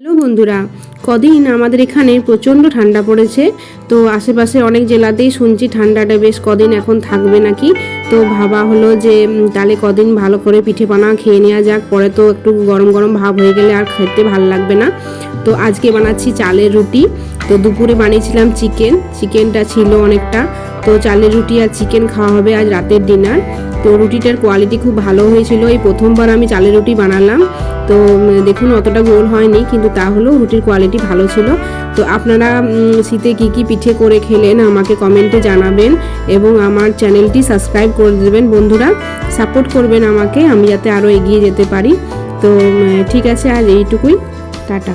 Hello বন্ধুরা, কদিন আমাদের এখানে প্রচণ্ড ঠান্ডা পড়েছে। তো আশেপাশে অনেক জেলাতেই শুনছি ঠান্ডাটা বেশ কদিন এখন থাকবে নাকি। তো ভাবা হলো যে তাহলে কদিন ভালো করে পিঠে পানা খেয়ে নেওয়া যাক, পরে তো একটু গরম গরম ভাব হয়ে গেলে আর খেতে ভালো লাগবে না। তো আজকে বানাচ্ছি চালের রুটি। তো দুপুরে বানিয়েছিলাম চিকেনটা ছিল অনেকটা। তো চালের রুটি আর চিকেন খাওয়া হবে আজ রাতের ডিনার। তো রুটিটার কোয়ালিটি খুব ভালো হয়েছিল। এই প্রথমবার আমি চালের রুটি বানালাম। তো দেখুন অতটা গোল হয়নি, কিন্তু তাহলেও রুটির কোয়ালিটি ভালো ছিল। তো আপনারা শীতে কী কী পিঠে করে খেলেন আমাকে কমেন্টে জানাবেন, এবং আমার চ্যানেলটি সাবস্ক্রাইব করে দেবেন। বন্ধুরা সাপোর্ট করবেন আমাকে, আমি যাতে আরও এগিয়ে যেতে পারি। তো ঠিক আছে, আজ এইটুকুই, টাটা।